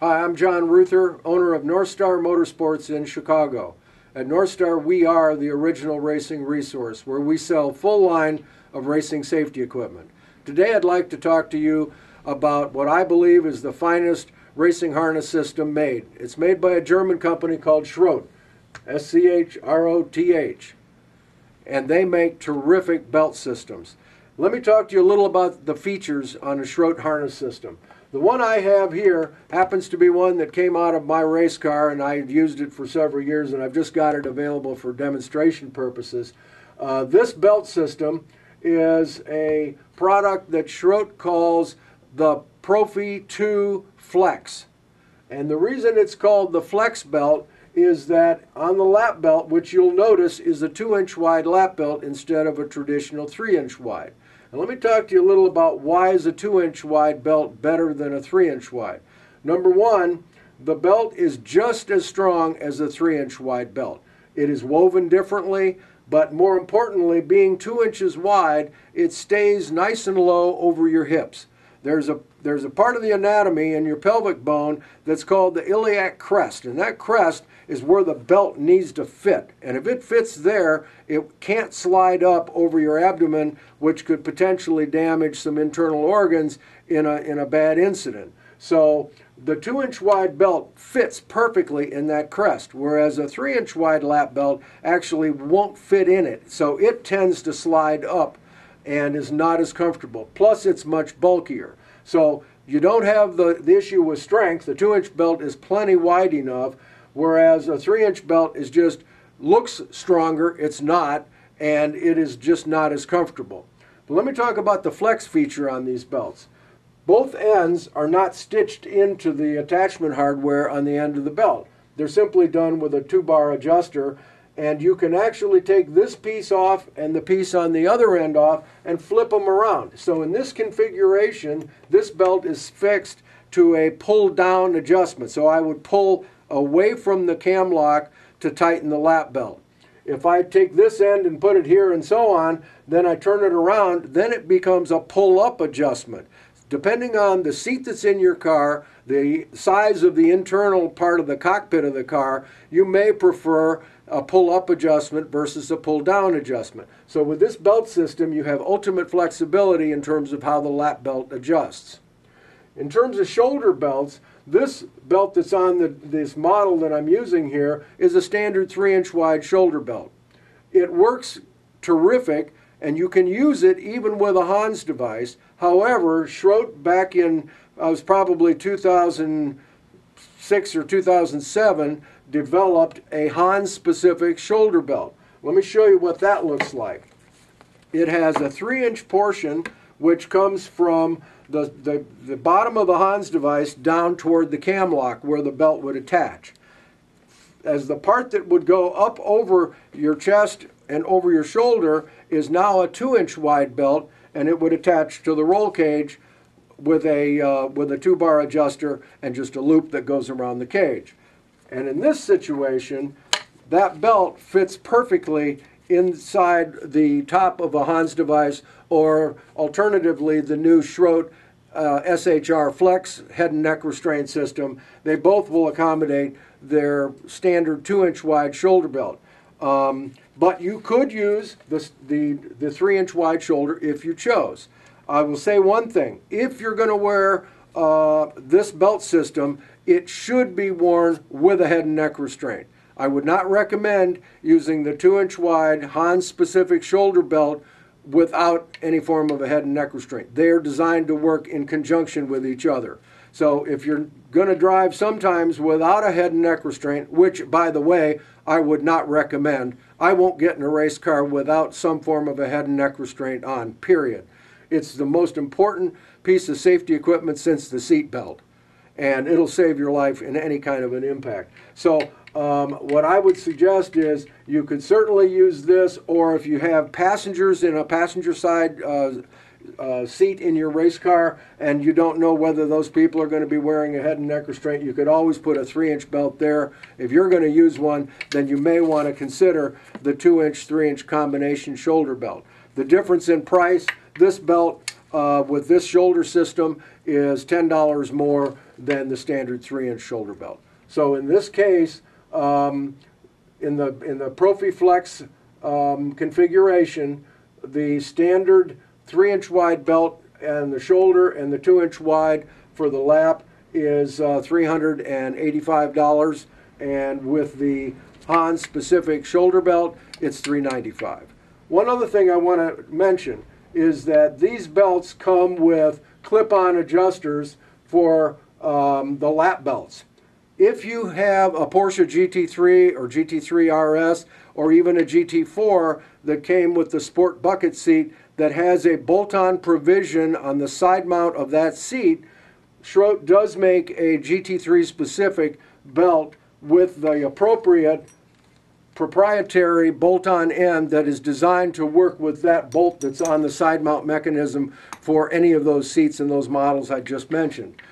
Hi, I'm John Ruther, owner of Northstar Motorsports in Chicago. At Northstar, we are the original racing resource where we sell full line of racing safety equipment. Today I'd like to talk to you about what I believe is the finest racing harness system made. It's made by a German company called Schroth, S-C-H-R-O-T-H, and they make terrific belt systems. Let me talk to you a little about the features on a Schroth harness system. The one I have here happens to be one that came out of my race car, and I've used it for several years, and I've just got it available for demonstration purposes. This belt system is a product that Schroth calls the Profi II Flex. And the reason it's called the Flex belt is that on the lap belt, which you'll notice is a 2-inch wide lap belt instead of a traditional 3-inch wide. And let me talk to you a little about why is a 2-inch wide belt better than a 3-inch wide. Number one, the belt is just as strong as a 3-inch wide belt. It is woven differently, but more importantly, being 2 inches wide, it stays nice and low over your hips. There's a part of the anatomy in your pelvic bone that's called the iliac crest, and that crest is where the belt needs to fit. And if it fits there, it can't slide up over your abdomen, which could potentially damage some internal organs in a bad incident. So the 2-inch wide belt fits perfectly in that crest, whereas a 3-inch wide lap belt actually won't fit in it. So it tends to slide up and is not as comfortable. Plus, it's much bulkier. So you don't have the issue with strength. The 2-inch belt is plenty wide enough, whereas a 3-inch belt is just looks stronger. It's not, and it is just not as comfortable. But let me talk about the flex feature on these belts. Both ends are not stitched into the attachment hardware on the end of the belt. They're simply done with a 2-bar adjuster, and you can actually take this piece off and the piece on the other end off and flip them around. So in this configuration, this belt is fixed to a pull-down adjustment. So I would pull away from the cam lock to tighten the lap belt. If I take this end and put it here and so on, then I turn it around, then it becomes a pull-up adjustment. Depending on the seat that's in your car, the size of the internal part of the cockpit of the car, you may prefer a pull-up adjustment versus a pull-down adjustment. So with this belt system, you have ultimate flexibility in terms of how the lap belt adjusts. In terms of shoulder belts, this belt that's on this model that I'm using here is a standard 3-inch wide shoulder belt. It works terrific, and you can use it even with a Hans device. However, Schroth back in, I was probably 2006 or 2007, developed a Hans-specific shoulder belt. Let me show you what that looks like. It has a 3-inch portion which comes from the bottom of the Hans device down toward the cam lock where the belt would attach. As the part that would go up over your chest and over your shoulder is now a 2-inch wide belt, and it would attach to the roll cage with a 2-bar adjuster and just a loop that goes around the cage. And in this situation, that belt fits perfectly inside the top of a Hans device, or alternatively the new Schroth SHR Flex head and neck restraint system. They both will accommodate their standard 2-inch wide shoulder belt. But you could use the 3-inch wide shoulder if you chose. I will say one thing. If you're going to wear this belt system, it should be worn with a head and neck restraint. I would not recommend using the 2-inch wide Hans-specific shoulder belt without any form of a head and neck restraint. They are designed to work in conjunction with each other. So if you're going to drive sometimes without a head and neck restraint, which, by the way, I would not recommend, I won't get in a race car without some form of a head and neck restraint on, period. It's the most important piece of safety equipment since the seat belt, and it'll save your life in any kind of an impact. So what I would suggest is you could certainly use this, or if you have passengers in a passenger side seat in your race car and you don't know whether those people are going to be wearing a head and neck restraint, you could always put a 3-inch belt there. If you're going to use one, then you may want to consider the 2-inch, 3-inch combination shoulder belt. The difference in price, this belt with this shoulder system is $10 more than the standard 3-inch shoulder belt. So in this case, in the Profi Flex configuration, the standard 3-inch wide belt and the shoulder and the 2-inch wide for the lap is $385, and with the Hans specific shoulder belt, it's $395. One other thing I want to mention is that these belts come with clip-on adjusters for the lap belts. If you have a Porsche GT3 or GT3 RS or even a GT4 that came with the sport bucket seat that has a bolt-on provision on the side mount of that seat, Schroth does make a GT3 specific belt with the appropriate proprietary bolt-on end that is designed to work with that bolt that's on the side mount mechanism for any of those seats and those models I just mentioned.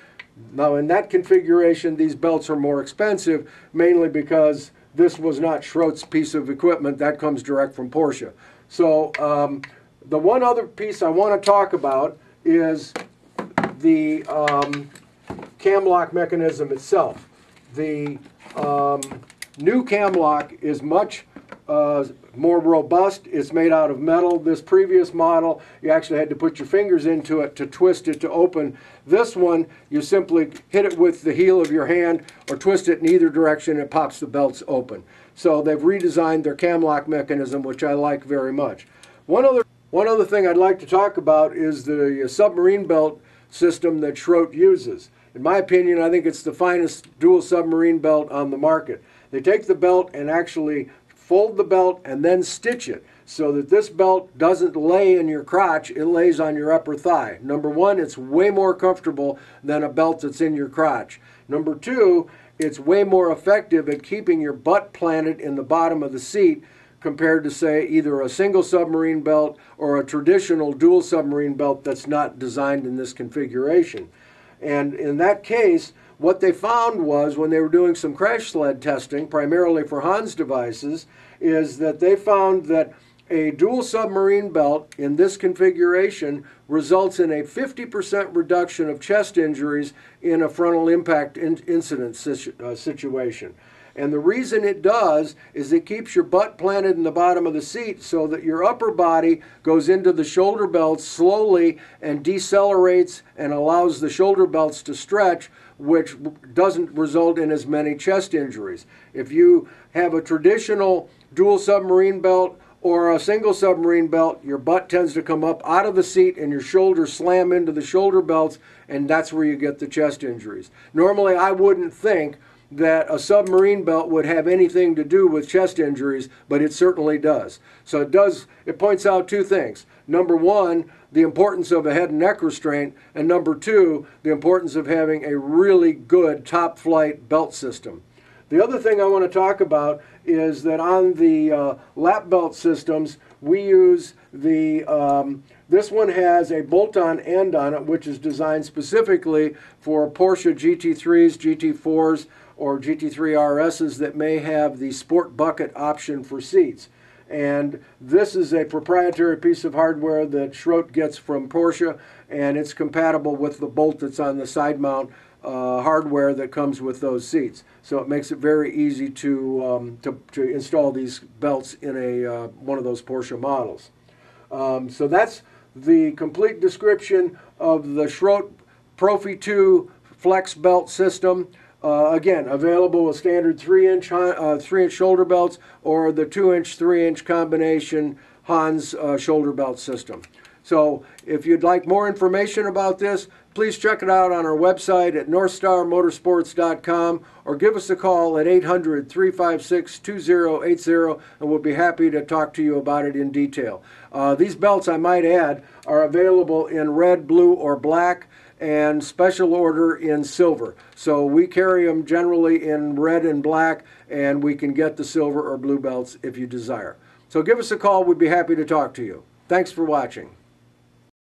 Now in that configuration, these belts are more expensive, mainly because this was not Schroth's piece of equipment. That comes direct from Porsche. So the one other piece I want to talk about is the cam lock mechanism itself. The new cam lock is much more robust. It's made out of metal. This previous model, you actually had to put your fingers into it to twist it to open. This one, you simply hit it with the heel of your hand or twist it in either direction, it pops the belts open. So they've redesigned their cam lock mechanism, which I like very much. One other thing I'd like to talk about is the submarine belt system that Schroth uses. In my opinion, I think it's the finest dual submarine belt on the market. They take the belt and actually fold the belt and then stitch it so that this belt doesn't lay in your crotch, it lays on your upper thigh. Number one, it's way more comfortable than a belt that's in your crotch. Number two, it's way more effective at keeping your butt planted in the bottom of the seat compared to, say, either a single submarine belt or a traditional dual submarine belt that's not designed in this configuration. And in that case, what they found was, when they were doing some crash sled testing, primarily for Hans devices, is that they found that a dual submarine belt in this configuration results in a 50% reduction of chest injuries in a frontal impact incident situation. And the reason it does is it keeps your butt planted in the bottom of the seat so that your upper body goes into the shoulder belts slowly and decelerates and allows the shoulder belts to stretch, which doesn't result in as many chest injuries. If you have a traditional dual submarine belt or a single submarine belt, your butt tends to come up out of the seat and your shoulders slam into the shoulder belts, and that's where you get the chest injuries. Normally, I wouldn't think that a submarine belt would have anything to do with chest injuries, but it certainly does. So it points out two things. Number one, the importance of a head and neck restraint, and number two, the importance of having a really good top flight belt system. The other thing I want to talk about is that on the lap belt systems, we use the, this one has a bolt-on end on it, which is designed specifically for Porsche GT3s, GT4s, or GT3 RSs that may have the sport bucket option for seats. And this is a proprietary piece of hardware that Schroth gets from Porsche, and it's compatible with the bolt that's on the side mount hardware that comes with those seats. So it makes it very easy to install these belts in a one of those Porsche models. So that's the complete description of the Schroth Profi II flex belt system. Again, available with standard 3-inch shoulder belts or the 2-inch, 3-inch combination Hans shoulder belt system. So if you'd like more information about this, please check it out on our website at northstarmotorsports.com or give us a call at 800-356-2080 and we'll be happy to talk to you about it in detail. These belts, I might add, are available in red, blue, or black, and special order in silver. So we carry them generally in red and black, and we can get the silver or blue belts if you desire. So give us a call. We'd be happy to talk to you. Thanks for watching.